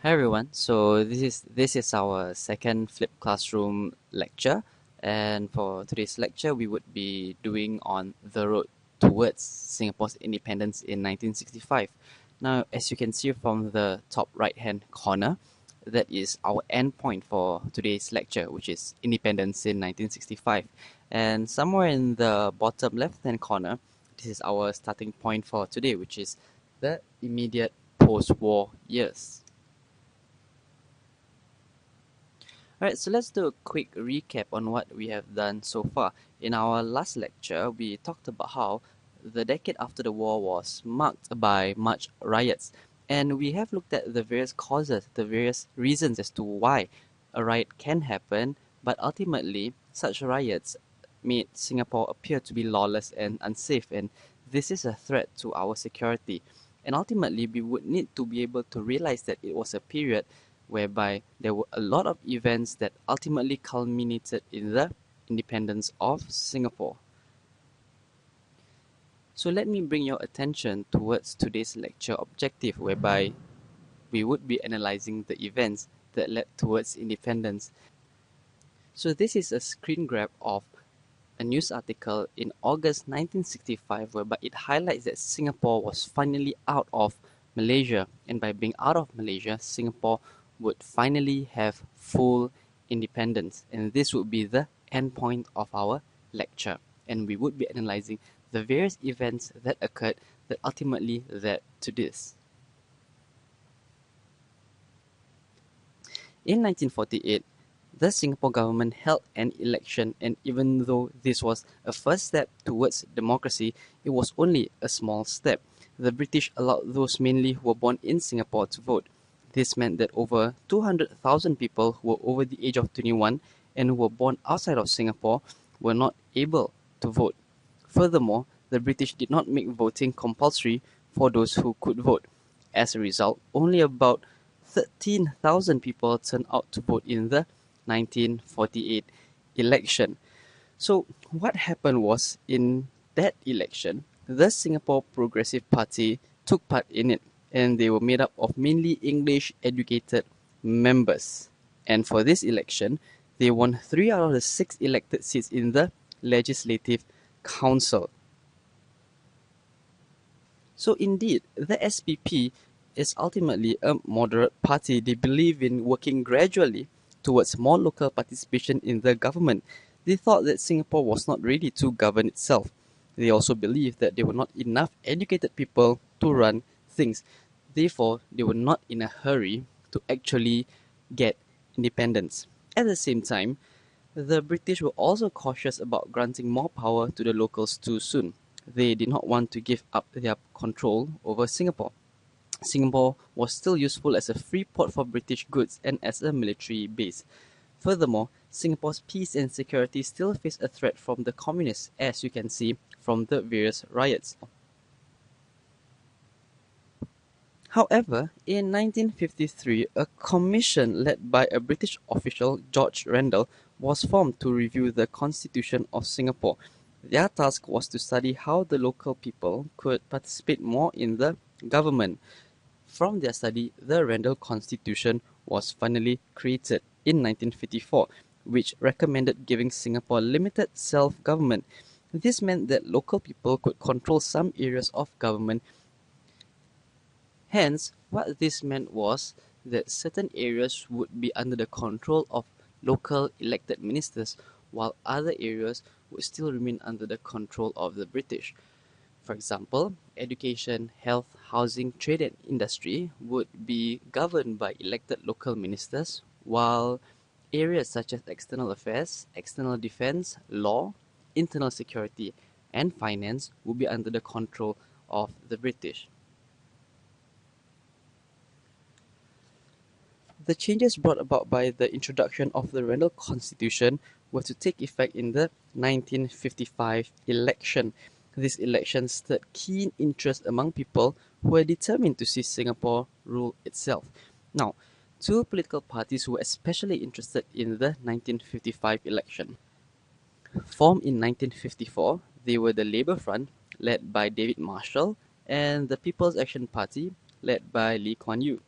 Hi everyone. So this is our second flipped classroom lecture, and for today's lecture, we would be doing on the road towards Singapore's independence in 1965. Now, as you can see from the top right-hand corner, that is our end point for today's lecture, which is independence in 1965. And somewhere in the bottom left-hand corner, this is our starting point for today, which is the immediate post-war years. Alright, so let's do a quick recap on what we have done so far. In our last lecture, we talked about how the decade after the war was marked by much riots, and we have looked at the various causes, the various reasons as to why a riot can happen, but ultimately, such riots made Singapore appear to be lawless and unsafe, and this is a threat to our security. And ultimately, we would need to be able to realize that it was a period whereby there were a lot of events that ultimately culminated in the independence of Singapore. So let me bring your attention towards today's lecture objective, whereby we would be analyzing the events that led towards independence. So this is a screen grab of a news article in August 1965, whereby it highlights that Singapore was finally out of Malaysia, and by being out of Malaysia, Singapore would finally have full independence, and this would be the end point of our lecture, and we would be analyzing the various events that occurred that ultimately led to this. In 1948, the Singapore government held an election, and even though this was a first step towards democracy, it was only a small step. The British allowed those mainly who were born in Singapore to vote. This meant that over 200,000 people who were over the age of 21 and who were born outside of Singapore were not able to vote. Furthermore, the British did not make voting compulsory for those who could vote. As a result, only about 13,000 people turned out to vote in the 1948 election. So what happened was, in that election, the Singapore Progressive Party took part in it, and they were made up of mainly English educated members. And for this election, they won 3 out of the 6 elected seats in the Legislative Council. So indeed, the SPP is ultimately a moderate party. They believe in working gradually towards more local participation in the government. They thought that Singapore was not ready to govern itself. They also believed that there were not enough educated people to run things. Therefore, they were not in a hurry to actually get independence. At the same time, the British were also cautious about granting more power to the locals too soon. They did not want to give up their control over Singapore. Singapore was still useful as a free port for British goods and as a military base. Furthermore, Singapore's peace and security still face a threat from the communists, as you can see from the various riots. However, in 1953, a commission led by a British official, George Randall, was formed to review the Constitution of Singapore. Their task was to study how the local people could participate more in the government. From their study, the Randall Constitution was finally created in 1954, which recommended giving Singapore limited self-government. This meant that local people could control some areas of government. Hence, what this meant was that certain areas would be under the control of local elected ministers, while other areas would still remain under the control of the British. For example, education, health, housing, trade and industry would be governed by elected local ministers, while areas such as external affairs, external defense, law, internal security, and finance would be under the control of the British. The changes brought about by the introduction of the Randall Constitution were to take effect in the 1955 election. This election stirred keen interest among people who were determined to see Singapore rule itself. Now, two political parties were especially interested in the 1955 election. Formed in 1954, they were the Labour Front, led by David Marshall, and the People's Action Party, led by Lee Kuan Yew.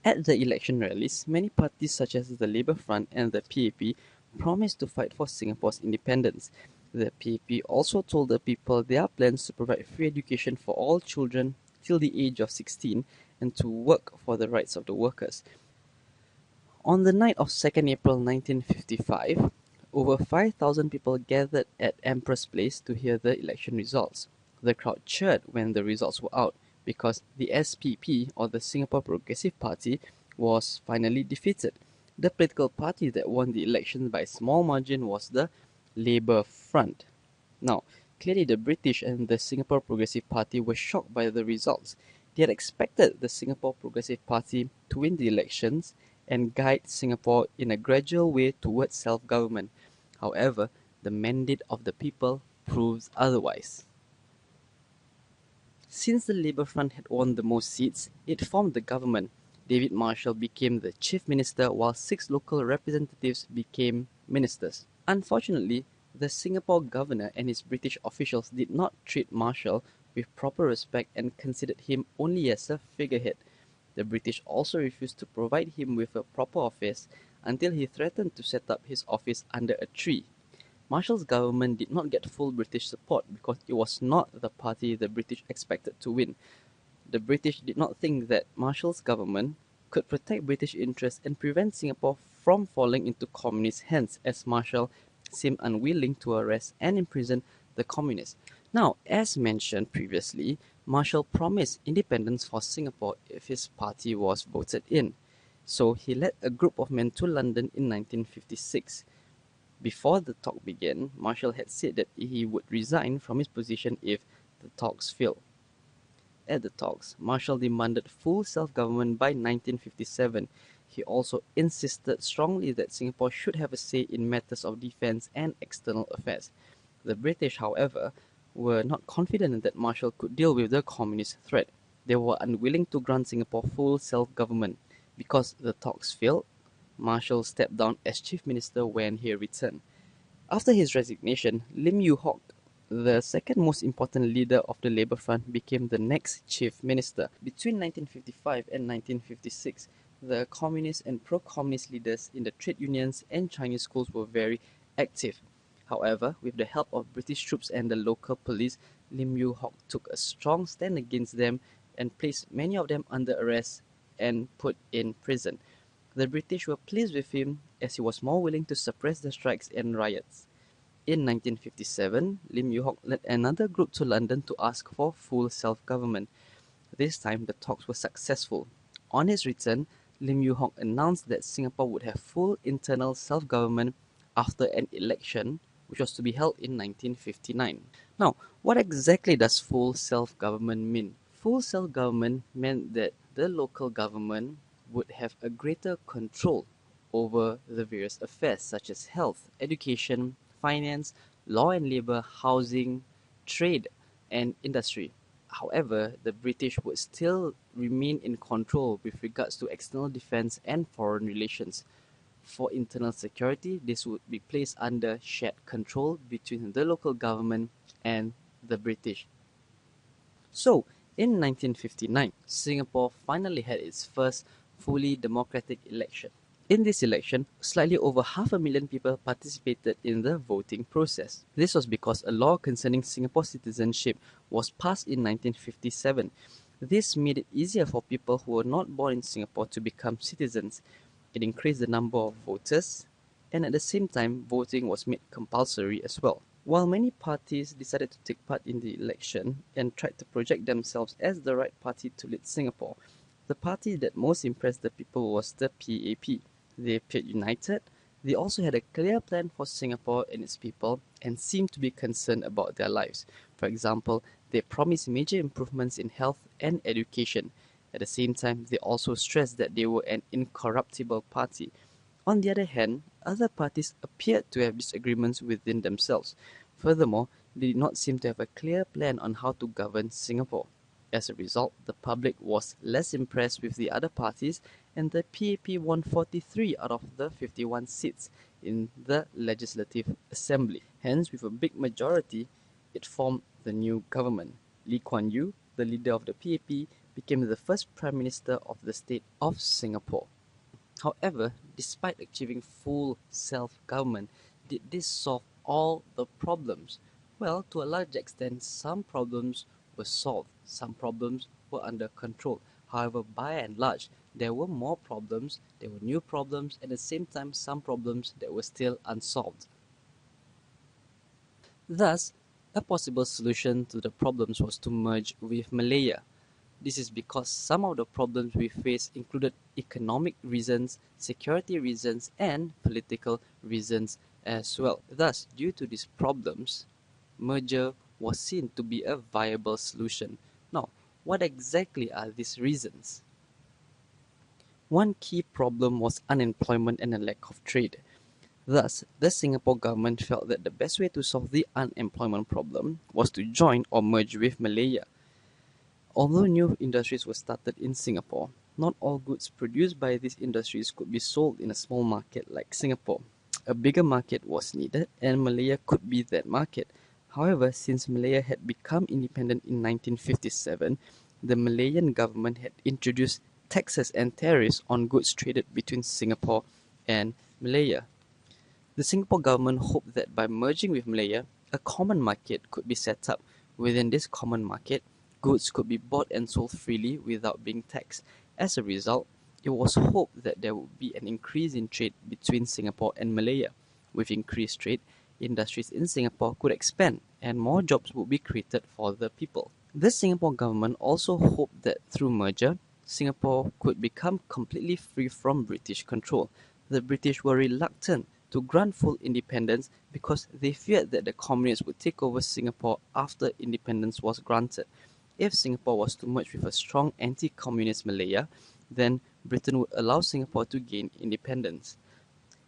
At the election rallies, many parties such as the Labour Front and the PAP promised to fight for Singapore's independence. The PAP also told the people their plans to provide free education for all children till the age of 16 and to work for the rights of the workers. On the night of 2nd April 1955, over 5,000 people gathered at Empress Place to hear the election results. The crowd cheered when the results were out because the SPP, or the Singapore Progressive Party, was finally defeated. The political party that won the election by a small margin was the Labour Front. Now, clearly the British and the Singapore Progressive Party were shocked by the results. They had expected the Singapore Progressive Party to win the elections and guide Singapore in a gradual way towards self-government. However, the mandate of the people proves otherwise. Since the Labour Front had won the most seats, it formed the government. David Marshall became the chief minister while 6 local representatives became ministers. Unfortunately, the Singapore governor and his British officials did not treat Marshall with proper respect and considered him only as a figurehead. The British also refused to provide him with a proper office until he threatened to set up his office under a tree. Marshall's government did not get full British support because it was not the party the British expected to win. The British did not think that Marshall's government could protect British interests and prevent Singapore from falling into communist hands, as Marshall seemed unwilling to arrest and imprison the communists. Now, as mentioned previously, Marshall promised independence for Singapore if his party was voted in. So he led a group of men to London in 1956. Before the talk began, Marshall had said that he would resign from his position if the talks failed. At the talks, Marshall demanded full self-government by 1957. He also insisted strongly that Singapore should have a say in matters of defence and external affairs. The British, however, were not confident that Marshall could deal with the communist threat. They were unwilling to grant Singapore full self-government. Because the talks failed, Marshall stepped down as chief minister when he returned. After his resignation, Lim Yew Hock, the second most important leader of the Labour Front, became the next chief minister. Between 1955 and 1956, the communist and pro-communist leaders in the trade unions and Chinese schools were very active. However, with the help of British troops and the local police, Lim Yew Hock took a strong stand against them and placed many of them under arrest and put in prison. The British were pleased with him as he was more willing to suppress the strikes and riots. In 1957, Lim Yew Hock led another group to London to ask for full self-government. This time, the talks were successful. On his return, Lim Yew Hock announced that Singapore would have full internal self-government after an election, which was to be held in 1959. Now, what exactly does full self-government mean? Full self-government meant that the local government would have a greater control over the various affairs such as health, education, finance, law and labour, housing, trade, and industry. However, the British would still remain in control with regards to external defence and foreign relations. For internal security, this would be placed under shared control between the local government and the British. So, in 1959, Singapore finally had its first fully democratic election. In this election, slightly over 500,000 people participated in the voting process. This was because a law concerning Singapore citizenship was passed in 1957. This made it easier for people who were not born in Singapore to become citizens. It increased the number of voters, and at the same time, voting was made compulsory as well. While many parties decided to take part in the election and tried to project themselves as the right party to lead Singapore, the party that most impressed the people was the PAP. They appeared united. They also had a clear plan for Singapore and its people and seemed to be concerned about their lives. For example, they promised major improvements in health and education. At the same time, they also stressed that they were an incorruptible party. On the other hand, other parties appeared to have disagreements within themselves. Furthermore, they did not seem to have a clear plan on how to govern Singapore. As a result, the public was less impressed with the other parties, and the PAP won 43 out of the 51 seats in the Legislative Assembly. Hence, with a big majority, it formed the new government. Lee Kuan Yew, the leader of the PAP, became the first Prime Minister of the state of Singapore. However, despite achieving full self-government, did this solve all the problems? Well, to a large extent, some problems were solved, some problems were under control. However, by and large, there were more problems, there were new problems, and at the same time, some problems that were still unsolved. Thus, a possible solution to the problems was to merge with Malaya. This is because some of the problems we faced included economic reasons, security reasons, and political reasons as well. Thus, due to these problems, merger was seen to be a viable solution. Now, what exactly are these reasons? One key problem was unemployment and a lack of trade. Thus, the Singapore government felt that the best way to solve the unemployment problem was to join or merge with Malaya. Although new industries were started in Singapore, not all goods produced by these industries could be sold in a small market like Singapore. A bigger market was needed, and Malaya could be that market. However, since Malaya had become independent in 1957, the Malayan government had introduced taxes and tariffs on goods traded between Singapore and Malaya. The Singapore government hoped that by merging with Malaya, a common market could be set up. Within this common market, goods could be bought and sold freely without being taxed. As a result, it was hoped that there would be an increase in trade between Singapore and Malaya. With increased trade, industries in Singapore could expand and more jobs would be created for the people. The Singapore government also hoped that through merger, Singapore could become completely free from British control. The British were reluctant to grant full independence because they feared that the communists would take over Singapore after independence was granted. If Singapore was to merge with a strong anti-communist Malaya, then Britain would allow Singapore to gain independence.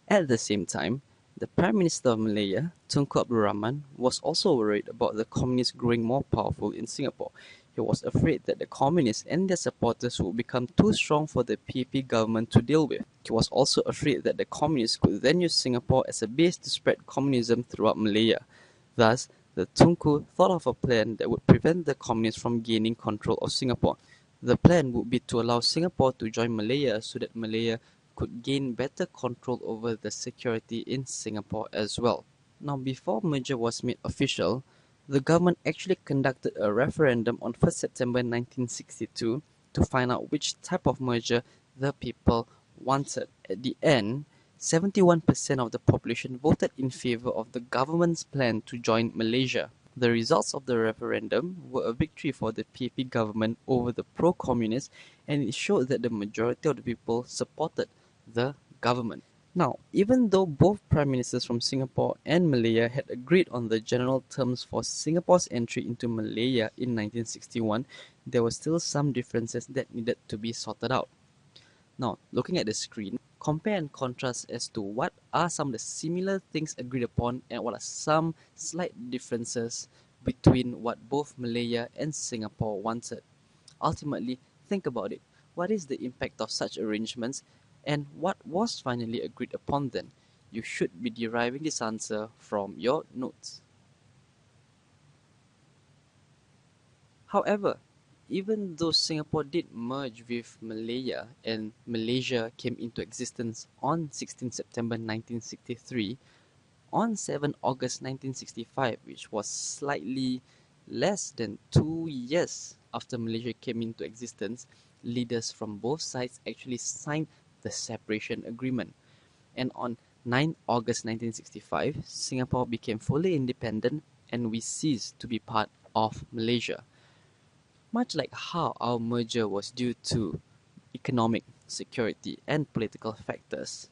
At the same time, the Prime Minister of Malaya, Tunku Abdul Rahman, was also worried about the communists growing more powerful in Singapore. He was afraid that the communists and their supporters would become too strong for the PAP government to deal with. He was also afraid that the communists could then use Singapore as a base to spread communism throughout Malaya. Thus, the Tunku thought of a plan that would prevent the communists from gaining control of Singapore. The plan would be to allow Singapore to join Malaya so that Malaya could gain better control over the security in Singapore as well. Now, before merger was made official, the government actually conducted a referendum on 1st September 1962 to find out which type of merger the people wanted. At the end, 71% of the population voted in favor of the government's plan to join Malaysia. The results of the referendum were a victory for the PAP government over the pro-communists, and it showed that the majority of the people supported the government. Now, even though both prime ministers from Singapore and Malaya had agreed on the general terms for Singapore's entry into Malaya in 1961, there were still some differences that needed to be sorted out. Now, looking at the screen, compare and contrast as to what are some of the similar things agreed upon and what are some slight differences between what both Malaya and Singapore wanted. Ultimately, think about it. What is the impact of such arrangements and what was finally agreed upon then? You should be deriving this answer from your notes. However, even though Singapore did merge with Malaya and Malaysia came into existence on 16 September 1963, on 7 August 1965, which was slightly less than 2 years after Malaysia came into existence, leaders from both sides actually signed the separation agreement. And on 9 August 1965, Singapore became fully independent and we ceased to be part of Malaysia. Much like how our merger was due to economic, security, and political factors,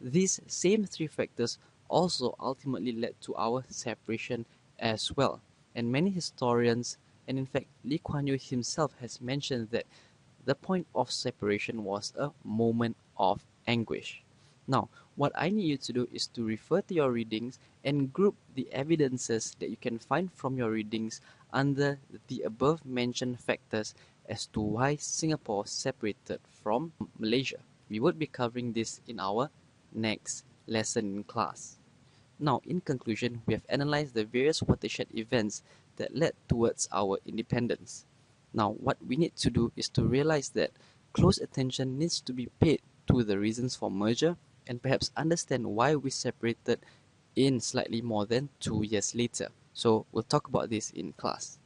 these same three factors also ultimately led to our separation as well. And many historians, and in fact Lee Kuan Yew himself has mentioned that the point of separation was a moment of anguish. Now, what I need you to do is to refer to your readings and group the evidences that you can find from your readings under the above mentioned factors as to why Singapore separated from Malaysia. We would be covering this in our next lesson in class. Now, in conclusion, we have analyzed the various watershed events that led towards our independence. Now, what we need to do is to realize that close attention needs to be paid to the reasons for merger and perhaps understand why we separated in slightly more than 2 years later. So we'll talk about this in class.